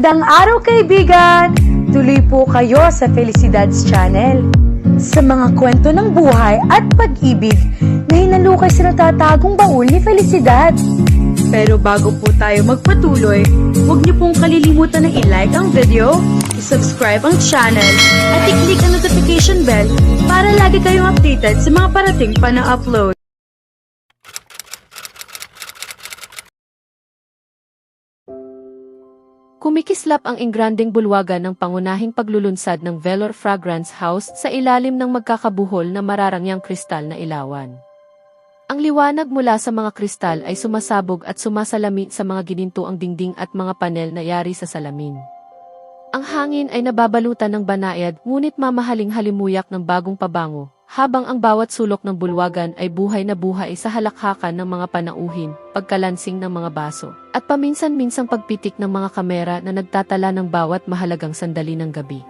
Magandang araw kaibigan! Tuloy po kayo sa Felicidad's Channel. Sa mga kwento ng buhay at pag-ibig na hinalukay sa natatagong baul ni Felicidad. Pero bago po tayo magpatuloy, huwag niyo pong kalilimutan na i-like ang video, i-subscribe ang channel, at i-click ang notification bell para lagi kayong updated sa mga parating pa na upload. Kumikislap ang ingranding bulwagan ng pangunahing paglulunsad ng Velor Fragrance House sa ilalim ng magkakabuhol na mararangyang kristal na ilawan. Ang liwanag mula sa mga kristal ay sumasabog at sumasalami sa mga ginintuang dingding at mga panel na yari sa salamin. Ang hangin ay nababalutan ng banayad ngunit mamahaling halimuyak ng bagong pabango, habang ang bawat sulok ng bulwagan ay buhay na buhay sa halakhakan ng mga panauhin, pagkalansing ng mga baso, at paminsan-minsang pagpitik ng mga kamera na nagtatala ng bawat mahalagang sandali ng gabi.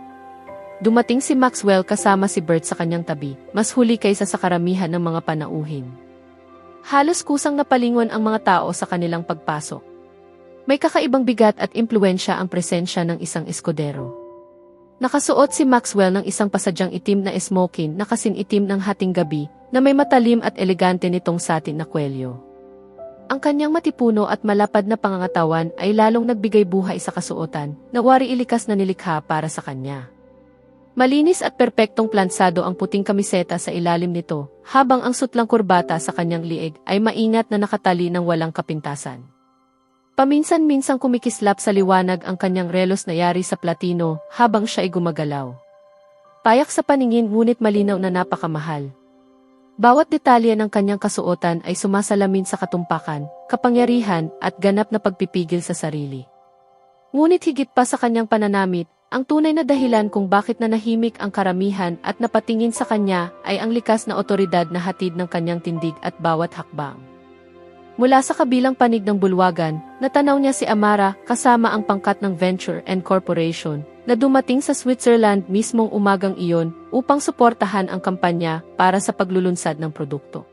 Dumating si Maxwell kasama si Bert sa kanyang tabi, mas huli kaysa sa karamihan ng mga panauhin. Halos kusang napalingon ang mga tao sa kanilang pagpasok. May kakaibang bigat at impluensya ang presensya ng isang eskodero. Nakasuot si Maxwell ng isang pasadyang itim na smoking na kasing itim ng hating gabi na may matalim at elegante nitong satin na kwelyo. Ang kanyang matipuno at malapad na pangangatawan ay lalong nagbigay buhay sa kasuotan na wari ilikas na nilikha para sa kanya. Malinis at perpektong plansado ang puting kamiseta sa ilalim nito, habang ang sutlang kurbata sa kanyang liig ay maingat na nakatali ng walang kapintasan. Paminsan-minsang kumikislap sa liwanag ang kanyang relos na yari sa platino habang siya ay gumagalaw. Payak sa paningin ngunit malinaw na napakamahal. Bawat detalye ng kanyang kasuotan ay sumasalamin sa katumpakan, kapangyarihan at ganap na pagpipigil sa sarili. Ngunit higit pa sa kanyang pananamit, ang tunay na dahilan kung bakit nanahimik ang karamihan at napatingin sa kanya ay ang likas na otoridad na hatid ng kanyang tindig at bawat hakbang. Mula sa kabilang panig ng bulwagan, natanaw niya si Amara kasama ang pangkat ng Venture and Corporation na dumating sa Switzerland mismong umagang iyon upang suportahan ang kampanya para sa paglulunsad ng produkto.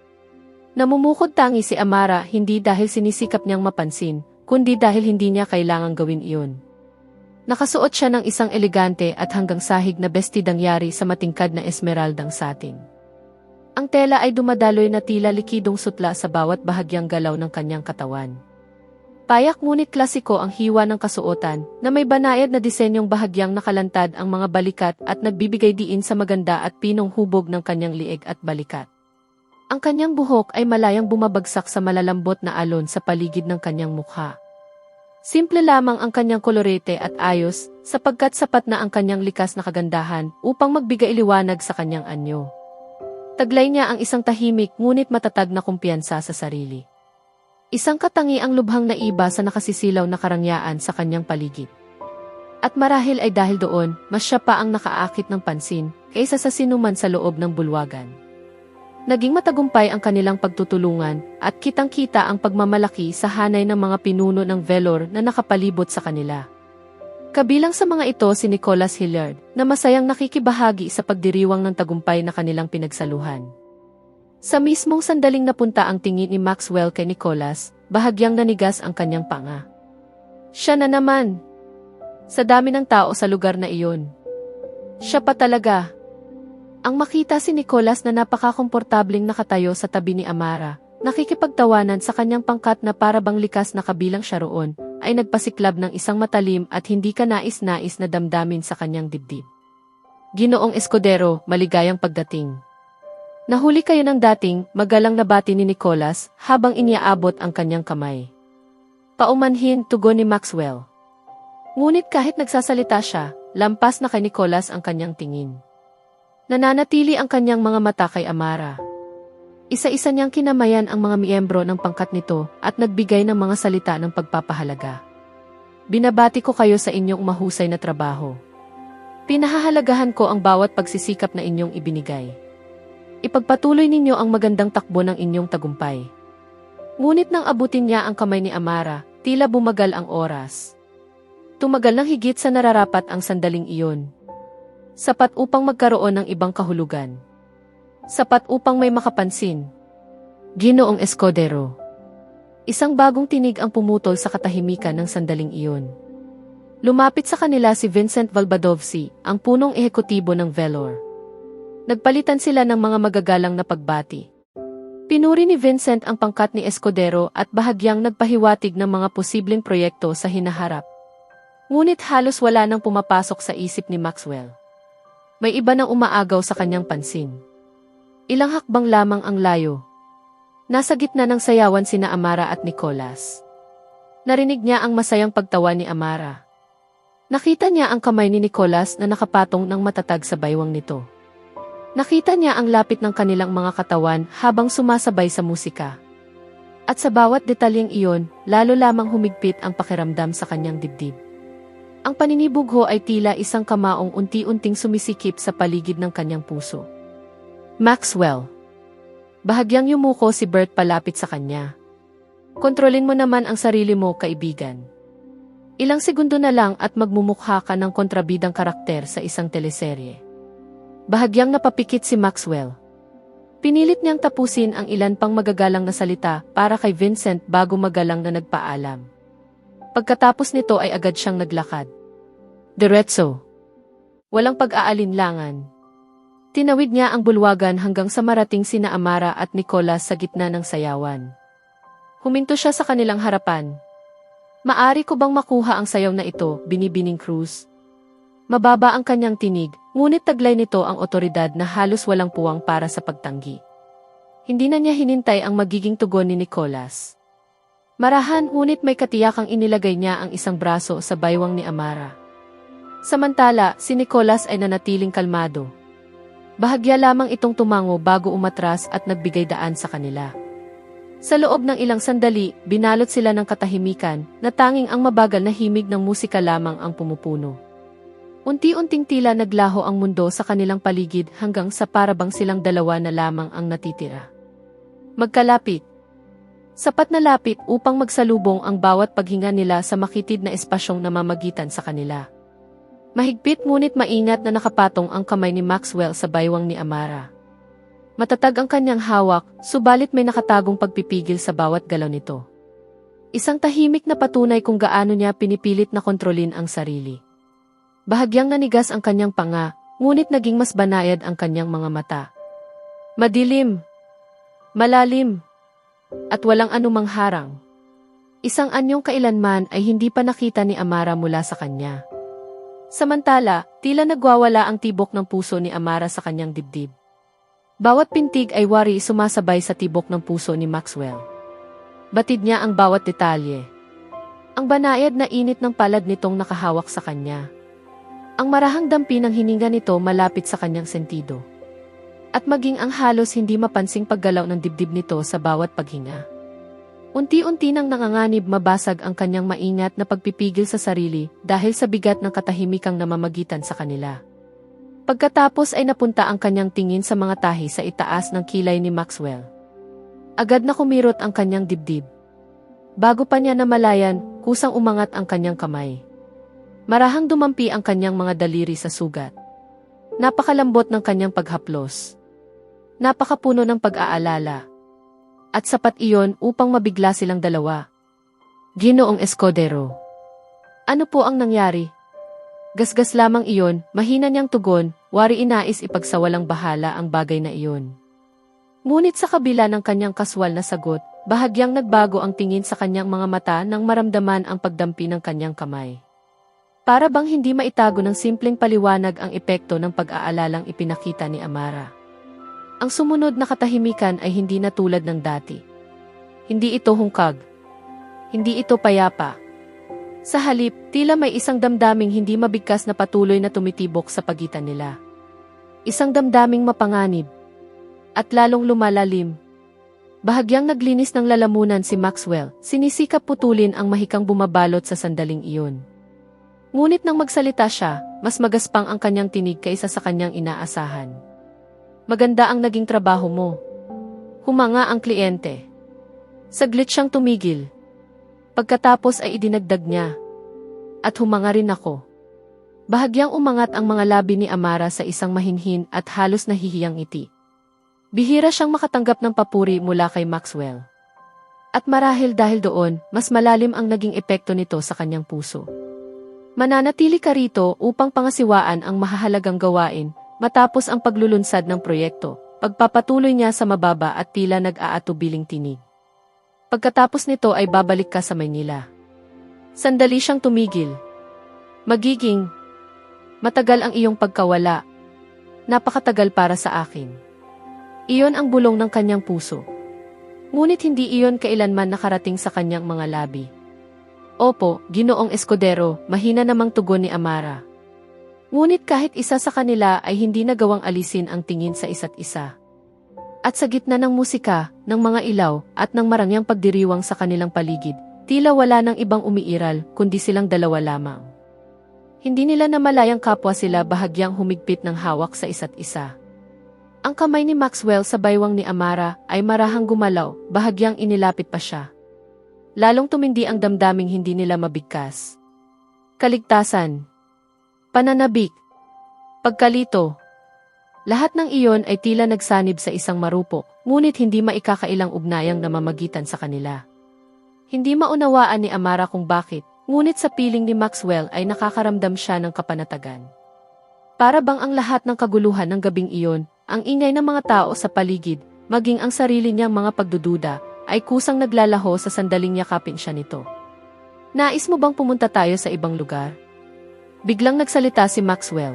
Namumukod tangi si Amara hindi dahil sinisikap niyang mapansin, kundi dahil hindi niya kailangang gawin iyon. Nakasuot siya ng isang elegante at hanggang sahig na bestidang yari sa matingkad na esmeraldang satin. Ang tela ay dumadaloy na tila likidong sutla sa bawat bahagyang galaw ng kanyang katawan. Payak ngunit klasiko ang hiwa ng kasuotan na may banayad na disenyong bahagyang nakalantad ang mga balikat at nagbibigay diin sa maganda at pinong hubog ng kanyang liig at balikat. Ang kanyang buhok ay malayang bumabagsak sa malalambot na alon sa paligid ng kanyang mukha. Simple lamang ang kanyang kolorete at ayos sapagkat sapat na ang kanyang likas na kagandahan upang magbigay liwanag sa kanyang anyo. Taglay niya ang isang tahimik ngunit matatag na kumpiyansa sa sarili. Isang katangiang lubhang naiba sa nakasisilaw na karangyaan sa kanyang paligid. At marahil ay dahil doon, mas siya pa ang nakaakit ng pansin kaysa sa sinuman sa loob ng bulwagan. Naging matagumpay ang kanilang pagtutulungan at kitang-kita ang pagmamalaki sa hanay ng mga pinuno ng Velor na nakapalibot sa kanila. Kabilang sa mga ito si Nicholas Hilliard, na masayang nakikibahagi sa pagdiriwang ng tagumpay na kanilang pinagsaluhan. Sa mismong sandaling napunta ang tingin ni Maxwell kay Nicholas, bahagyang nanigas ang kanyang panga. Siya na naman! Sa dami ng tao sa lugar na iyon. Siya pa talaga. Ang makita si Nicholas na napakakomportabling nakatayo sa tabi ni Amara, nakikipagtawanan sa kanyang pangkat na parabang likas na kabilang siya roon, ay nagpasiklab ng isang matalim at hindi ka nais-nais na damdamin sa kanyang dibdib. Ginoong Escudero, maligayang pagdating. Nahuli kayo ng dating, magalang nabati ni Nicholas habang iniaabot ang kanyang kamay. Paumanhin, tugon ni Maxwell. Ngunit kahit nagsasalita siya, lampas na kay Nicholas ang kanyang tingin. Nananatili ang kanyang mga mata kay Amara. Isa-isa niyang kinamayan ang mga miyembro ng pangkat nito at nagbigay ng mga salita ng pagpapahalaga. Binabati ko kayo sa inyong mahusay na trabaho. Pinahahalagahan ko ang bawat pagsisikap na inyong ibinigay. Ipagpatuloy ninyo ang magandang takbo ng inyong tagumpay. Ngunit nang abutin niya ang kamay ni Amara, tila bumagal ang oras. Tumagal ng higit sa nararapat ang sandaling iyon. Sapat upang magkaroon ng ibang kahulugan. Sapat upang may makapansin. Ginoong Escudero. Isang bagong tinig ang pumutol sa katahimikan ng sandaling iyon. Lumapit sa kanila si Vincent Valbadovsi, ang punong ehekutibo ng Velor. Nagpalitan sila ng mga magagalang na pagbati. Pinuri ni Vincent ang pangkat ni Escudero at bahagyang nagpahiwatig ng mga posibleng proyekto sa hinaharap. Ngunit halos wala nang pumapasok sa isip ni Maxwell. May iba nang umaagaw sa kanyang pansin. Ilang hakbang lamang ang layo. Nasa gitna ng sayawan sina Amara at Nicolas. Narinig niya ang masayang pagtawa ni Amara. Nakita niya ang kamay ni Nicolas na nakapatong ng matatag sa baywang nito. Nakita niya ang lapit ng kanilang mga katawan habang sumasabay sa musika. At sa bawat detalyeng iyon, lalo lamang humigpit ang pakiramdam sa kanyang dibdib. Ang paninibugho ay tila isang kamaong unti-unting sumisikip sa paligid ng kanyang puso. Maxwell. Bahagyang yumuko si Bert palapit sa kanya. Kontrolin mo naman ang sarili mo, kaibigan. Ilang segundo na lang at magmumukha ka ng kontrabidang karakter sa isang teleserye. Bahagyang napapikit si Maxwell. Pinilit niyang tapusin ang ilan pang magagalang na salita para kay Vincent bago magalang na nagpaalam. Pagkatapos nito ay agad siyang naglakad. Diretso. Walang pag-aalinlangan. Tinawid niya ang bulwagan hanggang sa marating sina Amara at Nicolas sa gitna ng sayawan. Huminto siya sa kanilang harapan. Maari ko bang makuha ang sayaw na ito, binibining Cruz? Mababa ang kanyang tinig, ngunit taglay nito ang otoridad na halos walang puwang para sa pagtanggi. Hindi na niya hinintay ang magiging tugon ni Nicolas. Marahan, ngunit may katiyakang inilagay niya ang isang braso sa baywang ni Amara. Samantala, si Nicolas ay nanatiling kalmado. Bahagya lamang itong tumango bago umatras at nagbigay daan sa kanila. Sa loob ng ilang sandali, binalot sila ng katahimikan na tanging ang mabagal na himig ng musika lamang ang pumupuno. Unti-unting tila naglaho ang mundo sa kanilang paligid hanggang sa parabang silang dalawa na lamang ang natitira. Magkalapit. Sapat na lapit upang magsalubong ang bawat paghinga nila sa makitid na espasyong namamagitan sa kanila. Mahigpit ngunit maingat na nakapatong ang kamay ni Maxwell sa baywang ni Amara. Matatag ang kanyang hawak, subalit may nakatagong pagpipigil sa bawat galaw nito. Isang tahimik na patunay kung gaano niya pinipilit na kontrolin ang sarili. Bahagyang nanigas ang kanyang panga, ngunit naging mas banayad ang kanyang mga mata. Madilim, malalim, at walang anumang harang. Isang anyong kailanman ay hindi pa nakita ni Amara mula sa kanya. Samantala, tila nagwawala ang tibok ng puso ni Amara sa kanyang dibdib. Bawat pintig ay wari sumasabay sa tibok ng puso ni Maxwell. Batid niya ang bawat detalye. Ang banayad na init ng palad nitong nakahawak sa kanya. Ang marahang dampi ng hininga nito malapit sa kanyang sentido. At maging ang halos hindi mapansing paggalaw ng dibdib nito sa bawat paghinga. Unti-unti nang nanganganib mabasag ang kanyang maingat na pagpipigil sa sarili dahil sa bigat ng katahimikang namamagitan sa kanila. Pagkatapos ay napunta ang kanyang tingin sa mga tahi sa itaas ng kilay ni Maxwell. Agad na kumirot ang kanyang dibdib. Bago pa niya namalayan, kusang umangat ang kanyang kamay. Marahang dumampi ang kanyang mga daliri sa sugat. Napakalambot ng kanyang paghaplos. Napakapuno ng pag-aalala. At sapat iyon upang mabigla silang dalawa. Ginoong Escudero. Ano po ang nangyari? Gasgas lamang iyon, mahina niyang tugon, wari inais ipagsawalang bahala ang bagay na iyon. Ngunit sa kabila ng kanyang kaswal na sagot, bahagyang nagbago ang tingin sa kanyang mga mata nang maramdaman ang pagdampi ng kanyang kamay. Para bang hindi maitago ng simpleng paliwanag ang epekto ng pag-aalalang ipinakita ni Amara. Ang sumunod na katahimikan ay hindi na tulad ng dati. Hindi ito hungkag. Hindi ito payapa. Sa halip, tila may isang damdaming hindi mabigkas na patuloy na tumitibok sa pagitan nila. Isang damdaming mapanganib. At lalong lumalalim. Bahagyang naglinis ng lalamunan si Maxwell, sinisikap putulin ang mahikang bumabalot sa sandaling iyon. Ngunit nang magsalita siya, mas magaspang ang kanyang tinig kaysa sa kanyang inaasahan. Maganda ang naging trabaho mo. Humanga ang kliyente. Saglit siyang tumigil. Pagkatapos ay idinagdag niya. At humanga rin ako. Bahagyang umangat ang mga labi ni Amara sa isang mahinhin at halos nahihiyang ngiti. Bihira siyang makatanggap ng papuri mula kay Maxwell. At marahil dahil doon, mas malalim ang naging epekto nito sa kanyang puso. Mananatili ka rito upang pangasiwaan ang mahahalagang gawain matapos ang paglulunsad ng proyekto. Pagpapatuloy niya sa mababa at tila nag-aatubiling tinig. Pagkatapos nito ay babalik ka sa Maynila. Sandali siyang tumigil. Magiging matagal ang iyong pagkawala. Napakatagal para sa akin. Iyon ang bulong ng kanyang puso. Ngunit hindi iyon kailanman nakarating sa kanyang mga labi. Opo, Ginoong Escudero, mahina namang tugon ni Amara. Ngunit kahit isa sa kanila ay hindi nagawang alisin ang tingin sa isa't isa. At sa gitna ng musika, ng mga ilaw, at ng marangyang pagdiriwang sa kanilang paligid, tila wala ng ibang umiiral, kundi silang dalawa lamang. Hindi nila namalayang kapwa sila bahagyang humigpit ng hawak sa isa't isa. Ang kamay ni Maxwell sa baywang ni Amara ay marahang gumalaw, bahagyang inilapit pa siya. Lalong tumindi ang damdaming hindi nila mabigkas. Kaligtasan. Pananabik. Pagkalito. Lahat ng iyon ay tila nagsanib sa isang marupok, ngunit hindi maikakailang ugnayang namamagitan sa kanila. Hindi maunawaan ni Amara kung bakit, ngunit sa piling ni Maxwell ay nakakaramdam siya ng kapanatagan. Para bang ang lahat ng kaguluhan ng gabing iyon, ang ingay ng mga tao sa paligid, maging ang sarili niyang mga pagdududa, ay kusang naglalaho sa sandaling yakapin siya nito. Nais mo bang pumunta tayo sa ibang lugar? Biglang nagsalita si Maxwell.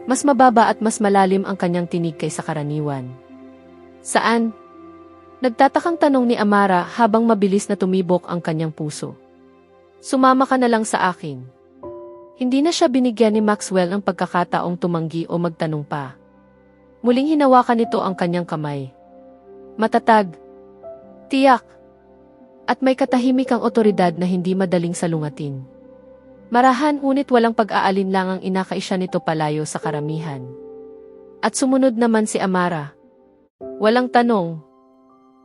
Mas mababa at mas malalim ang kanyang tinig kaysa karaniwan. Saan? Nagtatakang tanong ni Amara habang mabilis na tumibok ang kanyang puso. Sumama ka na lang sa akin. Hindi na siya binigyan ni Maxwell ng pagkakataong tumanggi o magtanong pa. Muling hinawakan nito ang kanyang kamay. Matatag. Tiyak. At may katahimikang otoridad na hindi madaling salungatin. Marahan ngunit walang pag-aalinlangang inakaisya nito palayo sa karamihan. At sumunod naman si Amara. Walang tanong.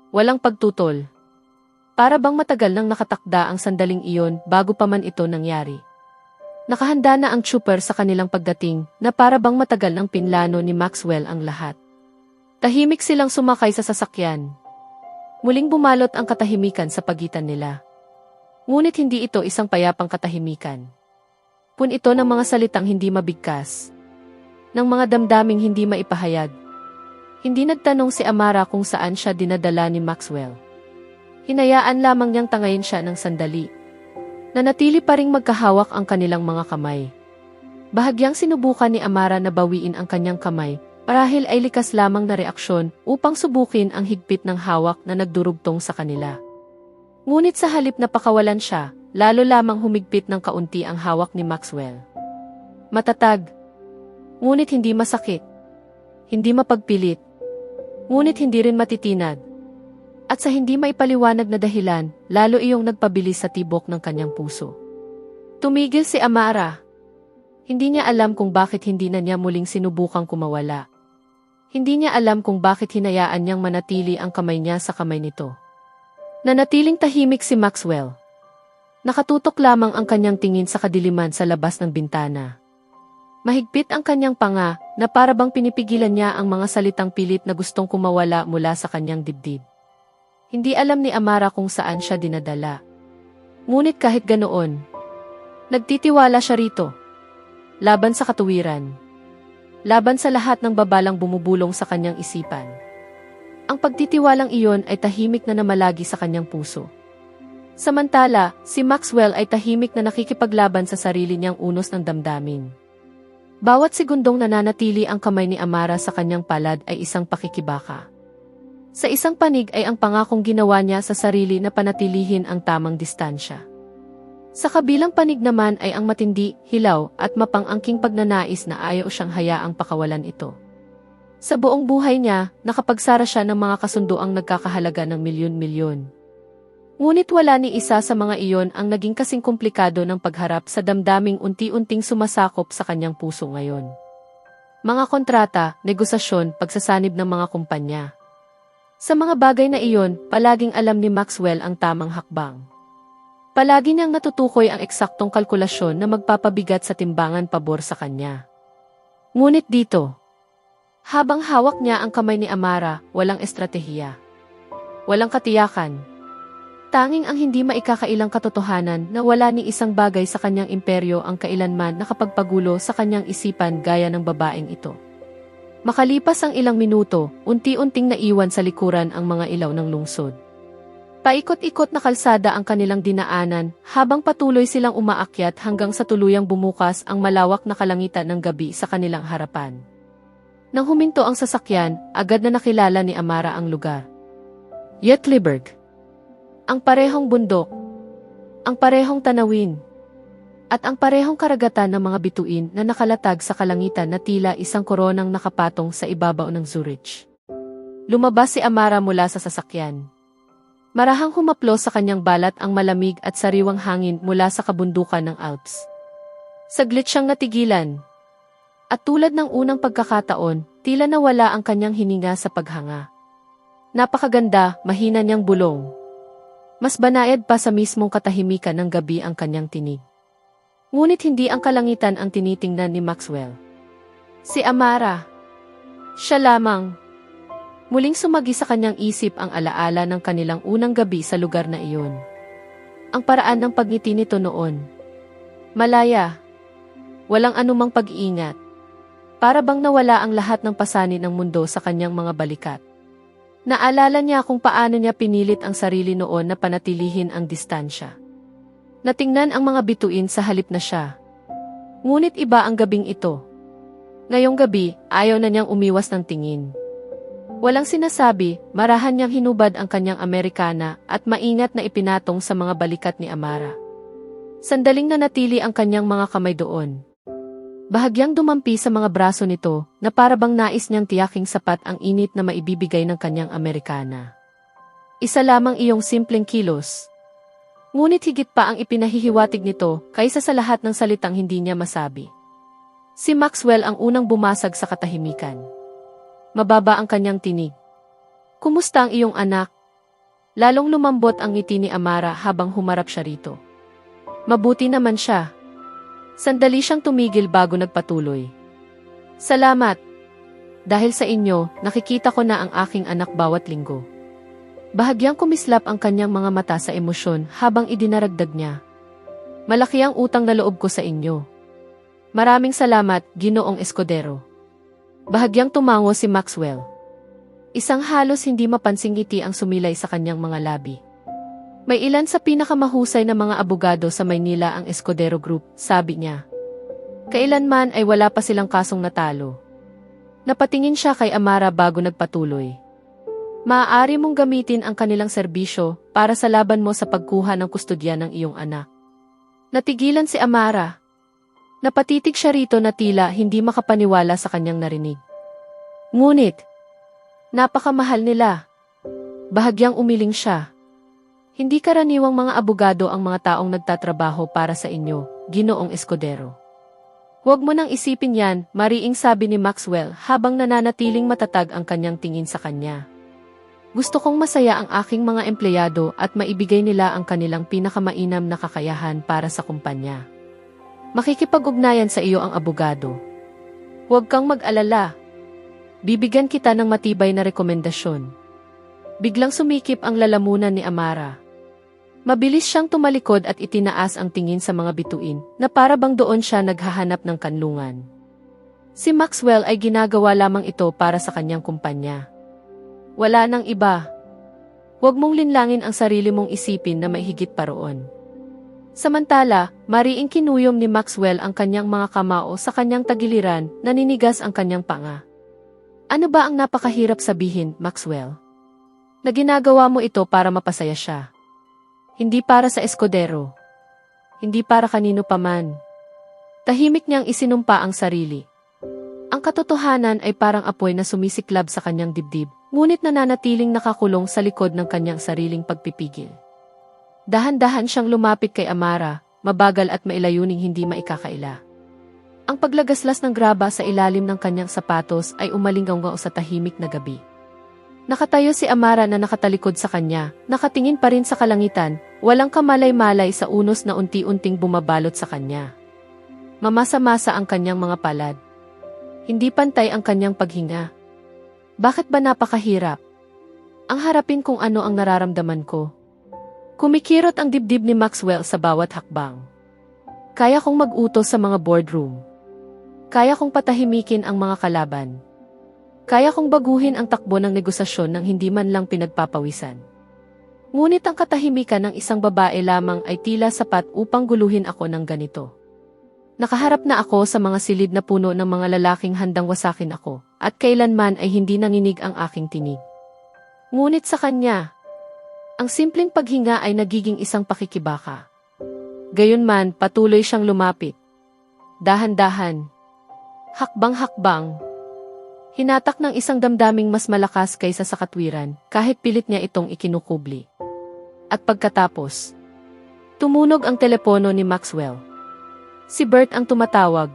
Walang pagtutol. Para bang matagal nang nakatakda ang sandaling iyon bago pa man ito nangyari. Nakahanda na ang trooper sa kanilang pagdating na para bang matagal nang pinlano ni Maxwell ang lahat. Tahimik silang sumakay sa sasakyan. Muling bumalot ang katahimikan sa pagitan nila. Ngunit hindi ito isang payapang katahimikan. Pun ito ng mga salitang hindi mabigkas. Ng mga damdaming hindi maipahayag. Hindi nagtanong si Amara kung saan siya dinadala ni Maxwell. Hinayaan lamang niyang tangayin siya ng sandali. Nanatili pa ring magkahawak ang kanilang mga kamay. Bahagyang sinubukan ni Amara na bawiin ang kanyang kamay, marahil ay likas lamang na reaksyon upang subukin ang higpit ng hawak na nagdurugtong sa kanila. Ngunit sa halip na pakawalan siya, lalo lamang humigpit ng kaunti ang hawak ni Maxwell. Matatag. Ngunit hindi masakit. Hindi mapagpilit. Ngunit hindi rin matitinag. At sa hindi maipaliwanag na dahilan, lalo iyong nagpabilis sa tibok ng kanyang puso. Tumigil si Amara. Hindi niya alam kung bakit hindi na niya muling sinubukang kumawala. Hindi niya alam kung bakit hinayaan niyang manatili ang kamay niya sa kamay nito. Nanatiling tahimik si Maxwell. Nakatutok lamang ang kanyang tingin sa kadiliman sa labas ng bintana. Mahigpit ang kanyang panga na para bang pinipigilan niya ang mga salitang pilit na gustong kumawala mula sa kanyang dibdib. Hindi alam ni Amara kung saan siya dinadala. Ngunit kahit ganoon, nagtitiwala siya rito. Laban sa katuwiran. Laban sa lahat ng babalang bumubulong sa kanyang isipan. Ang pagtitiwalang iyon ay tahimik na namalagi sa kanyang puso. Samantala, si Maxwell ay tahimik na nakikipaglaban sa sarili niyang unos ng damdamin. Bawat segundong nananatili ang kamay ni Amara sa kanyang palad ay isang pakikibaka. Sa isang panig ay ang pangakong ginawa niya sa sarili na panatilihin ang tamang distansya. Sa kabilang panig naman ay ang matindi, hilaw at mapang-angking pagnanais na ayaw siyang hayaang pakawalan ito. Sa buong buhay niya, nakapagsara siya ng mga kasunduang nagkakahalaga ng milyon-milyon. Ngunit wala ni isa sa mga iyon ang naging kasing komplikado ng pagharap sa damdaming unti-unting sumasakop sa kanyang puso ngayon. Mga kontrata, negosasyon, pagsasanib ng mga kumpanya. Sa mga bagay na iyon, palaging alam ni Maxwell ang tamang hakbang. Palagi niyang natutukoy ang eksaktong kalkulasyon na magpapabigat sa timbangan pabor sa kanya. Ngunit dito, habang hawak niya ang kamay ni Amara, walang estratehiya. Walang katiyakan. Tanging ang hindi maikakailang katotohanan na wala ni isang bagay sa kanyang imperyo ang kailanman nakapagpagulo sa kanyang isipan gaya ng babaeng ito. Makalipas ang ilang minuto, unti-unting naiwan sa likuran ang mga ilaw ng lungsod. Paikot-ikot na kalsada ang kanilang dinaanan habang patuloy silang umaakyat hanggang sa tuluyang bumukas ang malawak na kalangitan ng gabi sa kanilang harapan. Nang huminto ang sasakyan, agad na nakilala ni Amara ang lugar. Yetliberg. Ang parehong bundok, ang parehong tanawin, at ang parehong karagatan ng mga bituin na nakalatag sa kalangitan na tila isang koronang nakapatong sa ibabaw ng Zurich. Lumabas si Amara mula sa sasakyan. Marahang humaplos sa kanyang balat ang malamig at sariwang hangin mula sa kabundukan ng Alps. Saglit siyang natigilan. At tulad ng unang pagkakataon, tila nawala ang kanyang hininga sa paghanga. Napakaganda, mahina niyang bulong. Mas banayad pa sa mismong katahimikan ng gabi ang kanyang tinig. Ngunit hindi ang kalangitan ang tinitingnan ni Maxwell. Si Amara. Siya lamang. Muling sumagi sa kanyang isip ang alaala ng kanilang unang gabi sa lugar na iyon. Ang paraan ng pagngiti nito noon. Malaya. Walang anumang pag-iingat. Para bang nawala ang lahat ng pasanin ng mundo sa kanyang mga balikat. Naalala niya kung paano niya pinilit ang sarili noon na panatilihin ang distansya. Natingnan ang mga bituin sa halip na siya. Ngunit iba ang gabing ito. Ngayong gabi, ayaw na niyang umiwas ng tingin. Walang sinasabi, marahan niyang hinubad ang kanyang Amerikana at maingat na ipinatong sa mga balikat ni Amara. Sandaling nanatili ang kanyang mga kamay doon. Bahagyang dumampi sa mga braso nito na para bang nais niyang tiyaking sapat ang init na maibibigay ng kanyang Amerikana. Isa lamang iyong simpleng kilos. Ngunit higit pa ang ipinahihiwatig nito kaysa sa lahat ng salitang hindi niya masabi. Si Maxwell ang unang bumasag sa katahimikan. Mababa ang kanyang tinig. Kumusta ang iyong anak? Lalong lumambot ang ngiti ni Amara habang humarap siya rito. Mabuti naman siya. Sandali siyang tumigil bago nagpatuloy. Salamat. Dahil sa inyo, nakikita ko na ang aking anak bawat linggo. Bahagyang kumislap ang kanyang mga mata sa emosyon habang idinaragdag niya. Malaki ang utang na loob ko sa inyo. Maraming salamat, Ginoong Escudero. Bahagyang tumango si Maxwell. Isang halos hindi mapansing ngiti ang sumilay sa kanyang mga labi. May ilan sa pinakamahusay na mga abogado sa Maynila ang Escudero Group, sabi niya. Kailanman ay wala pa silang kasong natalo. Napatingin siya kay Amara bago nagpatuloy. Maaari mong gamitin ang kanilang serbisyo para sa laban mo sa pagkuha ng kustodya ng iyong anak. Natigilan si Amara. Napatitig siya rito na tila hindi makapaniwala sa kanyang narinig. Ngunit, napakamahal nila. Bahagyang umiling siya. Hindi karaniwang mga abogado ang mga taong nagtatrabaho para sa inyo, Ginoong Escudero. Huwag mo nang isipin yan, mariing sabi ni Maxwell habang nananatiling matatag ang kanyang tingin sa kanya. Gusto kong masaya ang aking mga empleyado at maibigay nila ang kanilang pinakamainam na kakayahan para sa kumpanya. Makikipag-ugnayan sa iyo ang abogado. Huwag kang mag-alala. Bibigyan kita ng matibay na rekomendasyon. Biglang sumikip ang lalamunan ni Amara. Mabilis siyang tumalikod at itinaas ang tingin sa mga bituin na para bang doon siya naghahanap ng kanlungan. Si Maxwell ay ginagawa lamang ito para sa kanyang kumpanya. Wala nang iba. Huwag mong linlangin ang sarili mong isipin na may higit pa roon. Samantala, mariing kinuyom ni Maxwell ang kanyang mga kamao sa kanyang tagiliran, naninigas ang kanyang panga. Ano ba ang napakahirap sabihin, Maxwell? Na ginagawa mo ito para mapasaya siya. Hindi para sa Escudero. Hindi para kanino paman. Tahimik niyang isinumpa ang sarili. Ang katotohanan ay parang apoy na sumisiklab sa kanyang dibdib, ngunit nananatiling nakakulong sa likod ng kanyang sariling pagpipigil. Dahan-dahan siyang lumapit kay Amara, mabagal at mailayuning hindi maikakaila. Ang paglagaslas ng graba sa ilalim ng kanyang sapatos ay umalinggaw sa tahimik na gabi. Nakatayo si Amara na nakatalikod sa kanya, nakatingin pa rin sa kalangitan, walang kamalay-malay sa unos na unti-unting bumabalot sa kanya. Mamasa-masa ang kanyang mga palad. Hindi pantay ang kanyang paghinga. Bakit ba napakahirap? Ang harapin kung ano ang nararamdaman ko. Kumikirot ang dibdib ni Maxwell sa bawat hakbang. Kaya kong mag-utos sa mga boardroom. Kaya kong patahimikin ang mga kalaban. Kaya kong baguhin ang takbo ng negosasyon nang hindi man lang pinagpapawisan. Ngunit ang katahimikan ng isang babae lamang ay tila sapat upang guluhin ako ng ganito. Nakaharap na ako sa mga silid na puno ng mga lalaking handang wasakin ako, at kailanman ay hindi nanginig ang aking tinig. Ngunit sa kanya, ang simpleng paghinga ay nagiging isang pakikibaka. Gayunman, patuloy siyang lumapit. Dahan-dahan. Hakbang-hakbang. Hinatak ng isang damdaming mas malakas kaysa sa katwiran, kahit pilit niya itong ikinukubli. At pagkatapos, tumunog ang telepono ni Maxwell. Si Bert ang tumatawag.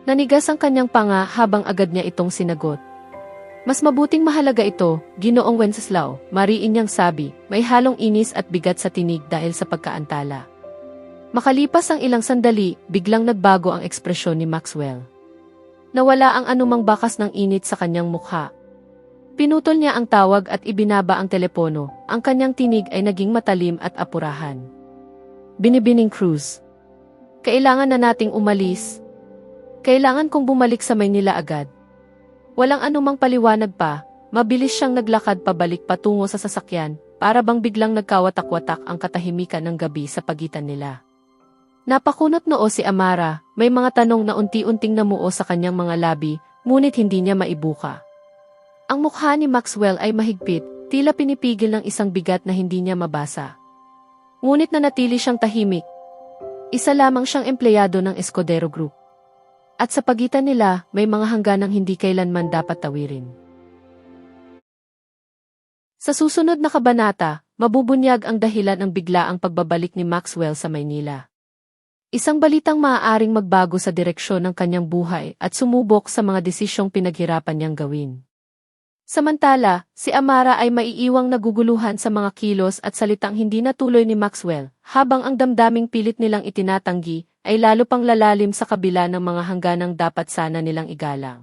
Nanigas ang kanyang panga habang agad niya itong sinagot. Mas mabuting mahalaga ito, Ginoong Wenceslao, mariin niyang sabi, may halong inis at bigat sa tinig dahil sa pagkaantala. Makalipas ang ilang sandali, biglang nagbago ang ekspresyon ni Maxwell. Nawala ang anumang bakas ng init sa kanyang mukha. Pinutol niya ang tawag at ibinaba ang telepono, ang kanyang tinig ay naging matalim at apurahan. Binibining Cruz. Kailangan na nating umalis. Kailangan kong bumalik sa Maynila agad. Walang anumang paliwanag pa, mabilis siyang naglakad pabalik patungo sa sasakyan, para bang biglang nagkawatak-watak ang katahimikan ng gabi sa pagitan nila. Napakunot noo si Amara, may mga tanong na unti-unting namuo sa kanyang mga labi, ngunit hindi niya maibuka. Ang mukha ni Maxwell ay mahigpit, tila pinipigil ng isang bigat na hindi niya mabasa. Ngunit nanatili siyang tahimik. Isa lamang siyang empleyado ng Escudero Group. At sa pagitan nila, may mga hangganang hindi kailanman dapat tawirin. Sa susunod na kabanata, mabubunyag ang dahilan ng biglaang pagbabalik ni Maxwell sa Maynila. Isang balitang maaaring magbago sa direksyon ng kanyang buhay at sumubok sa mga desisyong pinaghirapan niyang gawin. Samantala, si Amara ay maiiwang naguguluhan sa mga kilos at salitang hindi natuloy ni Maxwell, habang ang damdaming pilit nilang itinatanggi ay lalo pang lalalim sa kabila ng mga hangganang dapat sana nilang igalang.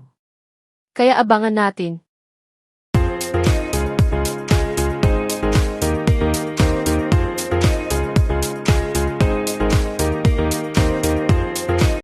Kaya abangan natin,